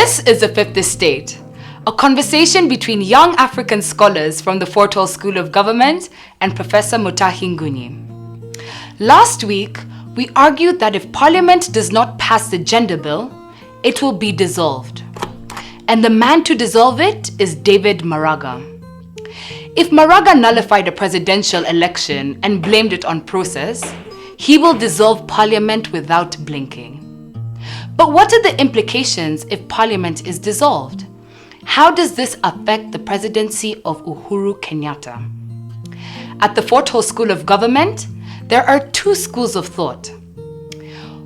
This is the Fifth Estate, a conversation between young African scholars from the Fort Hall School of Government and Professor Mutahi Nguni. Last week, we argued that if Parliament does not pass the gender bill, it will be dissolved. And the man to dissolve it is David Maraga. If Maraga nullified a presidential election and blamed it on process, he will dissolve Parliament without blinking. But what are the implications if Parliament is dissolved? How does this affect the presidency of Uhuru Kenyatta? At the Fort Hall School of Government, there are two schools of thought.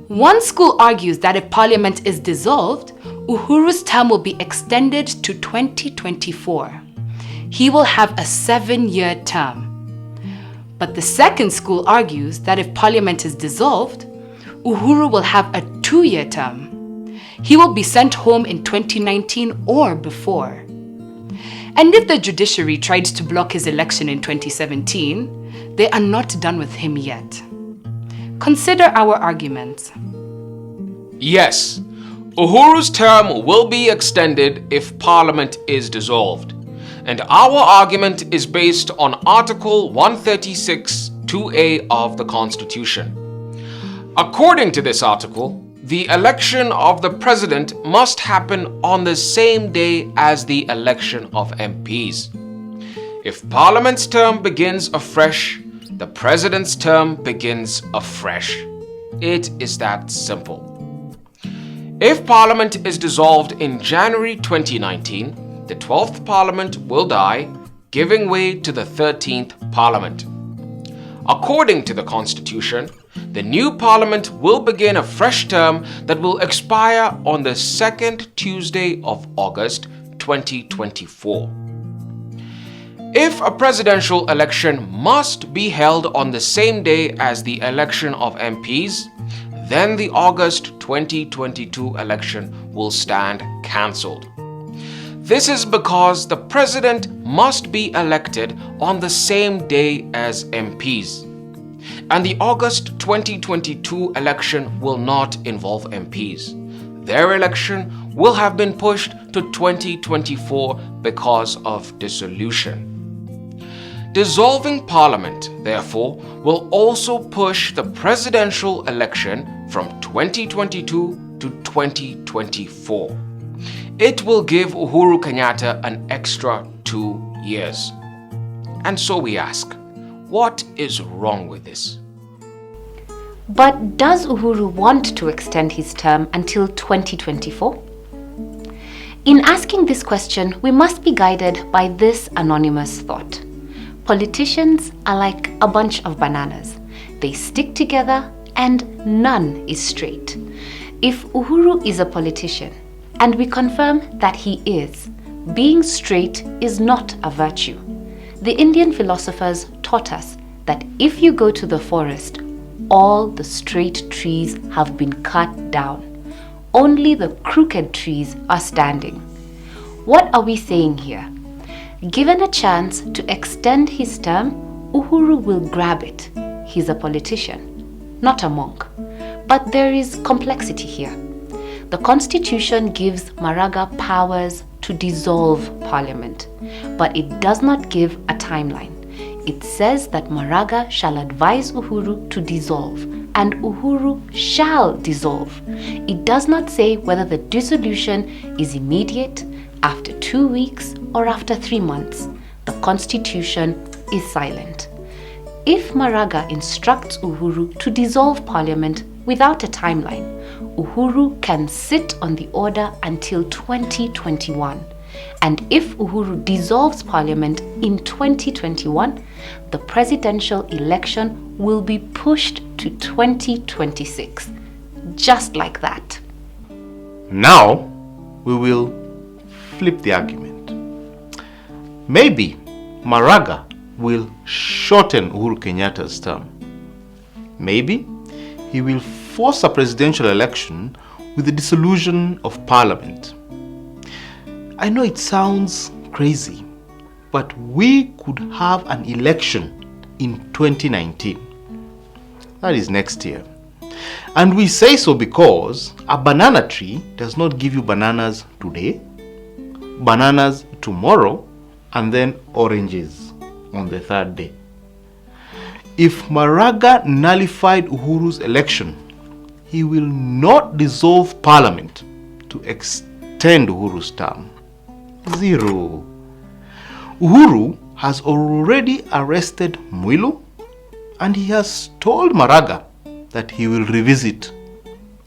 One school argues that if Parliament is dissolved, Uhuru's term will be extended to 2024. He will have a 7-year term. But the second school argues that if Parliament is dissolved, Uhuru will have a 2-year term. He will be sent home in 2019 or before. And if the judiciary tried to block his election in 2017, they are not done with him yet. Consider our arguments. Yes, Uhuru's term will be extended if Parliament is dissolved. And our argument is based on Article 136 2A of the Constitution. According to this article, the election of the president must happen on the same day as the election of MPs. If Parliament's term begins afresh, the president's term begins afresh. It is that simple. If Parliament is dissolved in January 2019, the 12th Parliament will die, giving way to the 13th Parliament. According to the Constitution, the new Parliament will begin a fresh term that will expire on the second Tuesday of August 2024. If a presidential election must be held on the same day as the election of MPs, then the August 2022 election will stand cancelled. This is because the president must be elected on the same day as MPs. And the August 2022 election will not involve MPs. Their election will have been pushed to 2024 because of dissolution. Dissolving Parliament, therefore, will also push the presidential election from 2022 to 2024. It will give Uhuru Kenyatta an extra 2 years. And so we ask, what is wrong with this? But does Uhuru want to extend his term until 2024? In asking this question, we must be guided by this anonymous thought. Politicians are like a bunch of bananas. They stick together and none is straight. If Uhuru is a politician, and we confirm that he is, being straight is not a virtue. The Indian philosophers taught us that if you go to the forest, all the straight trees have been cut down. Only the crooked trees are standing. What are we saying here? Given a chance to extend his term, Uhuru will grab it. He's a politician, not a monk. But there is complexity here. The Constitution gives Maraga powers to dissolve Parliament, but it does not give a timeline. It says that Maraga shall advise Uhuru to dissolve, and Uhuru shall dissolve. It does not say whether the dissolution is immediate, after 2 weeks, or after 3 months. The Constitution is silent. If Maraga instructs Uhuru to dissolve Parliament without a timeline, Uhuru can sit on the order until 2021. And if Uhuru dissolves Parliament in 2021, the presidential election will be pushed to 2026. Just like that. Now, we will flip the argument. Maybe Maraga will shorten Uhuru Kenyatta's term. Maybe he will force a presidential election with the dissolution of Parliament. I know it sounds crazy, but we could have an election in 2019. That is next year. And we say so because a banana tree does not give you bananas today, bananas tomorrow, and then oranges on the third day. If Maraga nullified Uhuru's election, he will not dissolve parliament to extend Uhuru's term. Zero. Uhuru has already arrested Mwilu, and he has told Maraga that he will revisit.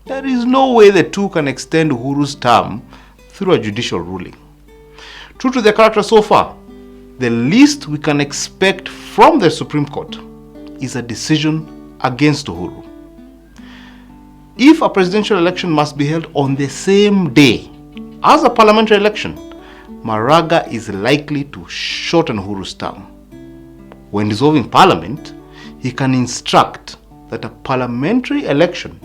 There is no way the two can extend Uhuru's term through a judicial ruling. True to their character so far, the least we can expect from the Supreme Court is a decision against Uhuru. If a presidential election must be held on the same day as a parliamentary election, Maraga is likely to shorten Uhuru's term. When dissolving parliament, he can instruct that a parliamentary election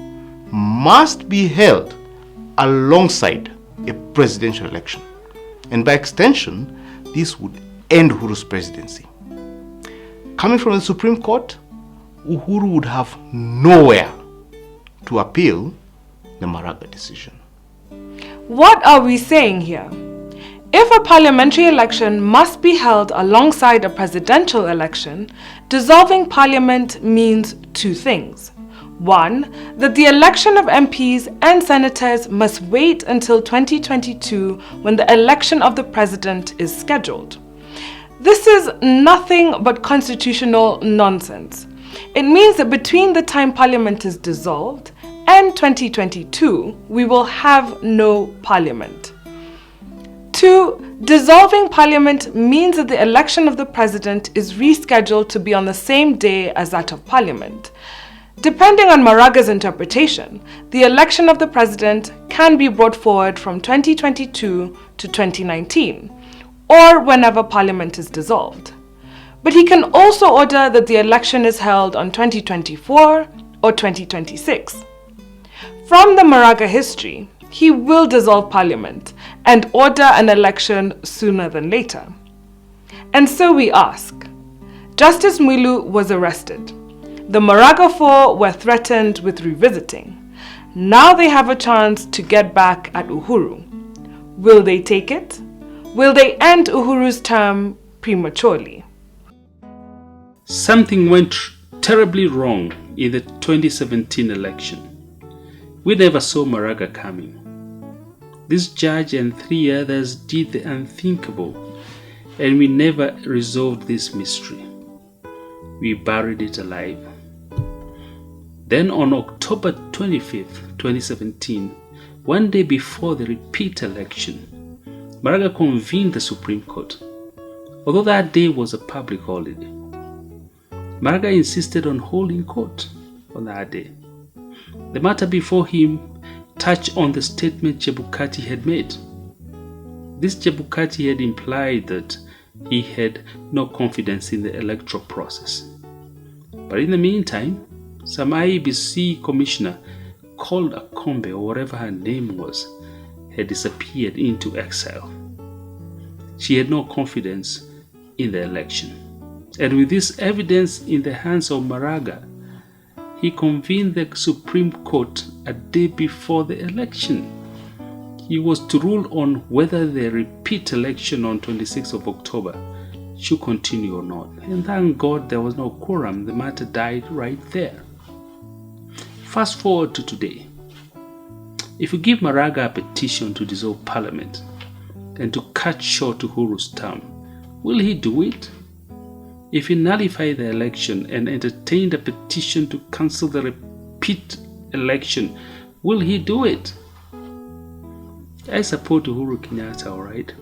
must be held alongside a presidential election. And by extension, this would end Uhuru's presidency. Coming from the Supreme Court, Uhuru would have nowhere to appeal the Maraga decision. What are we saying here? If a parliamentary election must be held alongside a presidential election, dissolving parliament means two things. One, that the election of MPs and senators must wait until 2022 when the election of the president is scheduled. This is nothing but constitutional nonsense. It means that between the time parliament is dissolved and 2022, we will have no parliament. 2. Dissolving parliament means that the election of the president is rescheduled to be on the same day as that of parliament. Depending on Maraga's interpretation, the election of the president can be brought forward from 2022 to 2019, or whenever parliament is dissolved. But he can also order that the election is held on 2024 or 2026. From the Maraga history, he will dissolve parliament and order an election sooner than later. And so we ask, Justice Mwilu was arrested. The Maraga Four were threatened with revisiting. Now they have a chance to get back at Uhuru. Will they take it? Will they end Uhuru's term prematurely? Something went terribly wrong in the 2017 election. We never saw Maraga coming. This judge and 3 others did the unthinkable, and we never resolved this mystery. We buried it alive. Then on October 25th, 2017, one day before the repeat election, Maraga convened the Supreme Court, although that day was a public holiday. Maraga insisted on holding court on that day. The matter before him touched on the statement Chebukati had made. This Chebukati had implied that he had no confidence in the electoral process. But in the meantime, some IEBC commissioner called Akombe, or whatever her name was, had disappeared into exile. She had no confidence in the election. And with this evidence in the hands of Maraga, he convened the Supreme Court a day before the election. He was to rule on whether the repeat election on 26th of October should continue or not. And thank God there was no quorum. The matter died right there. Fast forward to today. If you give Maraga a petition to dissolve parliament and to cut short Uhuru's term, will he do it? If he nullified the election and entertained a petition to cancel the repeat election, will he do it? I support Uhuru Kenyatta, all right,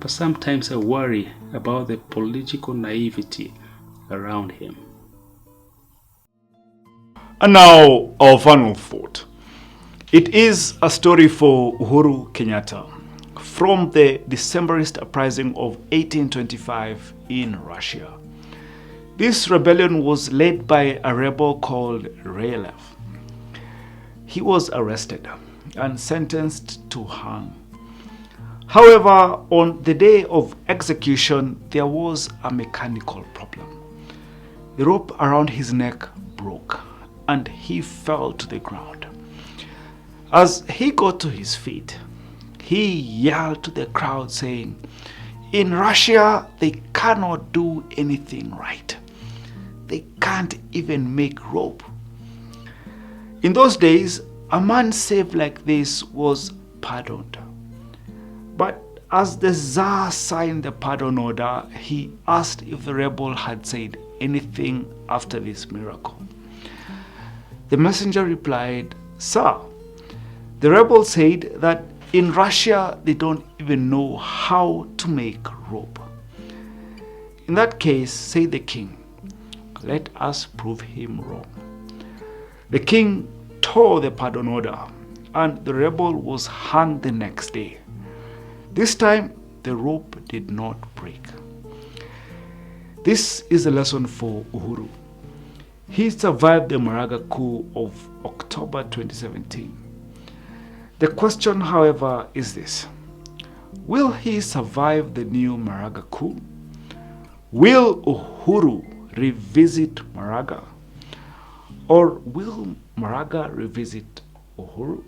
but sometimes I worry about the political naivety around him. And now, our final thought. It is a story for Uhuru Kenyatta from the Decemberist uprising of 1825 in Russia. This rebellion was led by a rebel called Rylev. He was arrested and sentenced to hang. However, on the day of execution, there was a mechanical problem. The rope around his neck broke, and he fell to the ground. As he got to his feet, he yelled to the crowd saying, "In Russia, they cannot do anything right. They can't even make rope." In those days, a man saved like this was pardoned. But as the Tsar signed the pardon order, he asked if the rebel had said anything after this miracle. The messenger replied, "Sir, the rebel said that in Russia they don't even know how to make rope." "In that case," said the king, "let us prove him wrong." The king tore the pardon order, and the rebel was hung the next day. This time, the rope did not break. This is a lesson for Uhuru. He survived the Maraga coup of October 2017. The question, however, is this: will he survive the new Maraga coup? Will Uhuru revisit Maraga? Or will Maraga revisit Uhuru?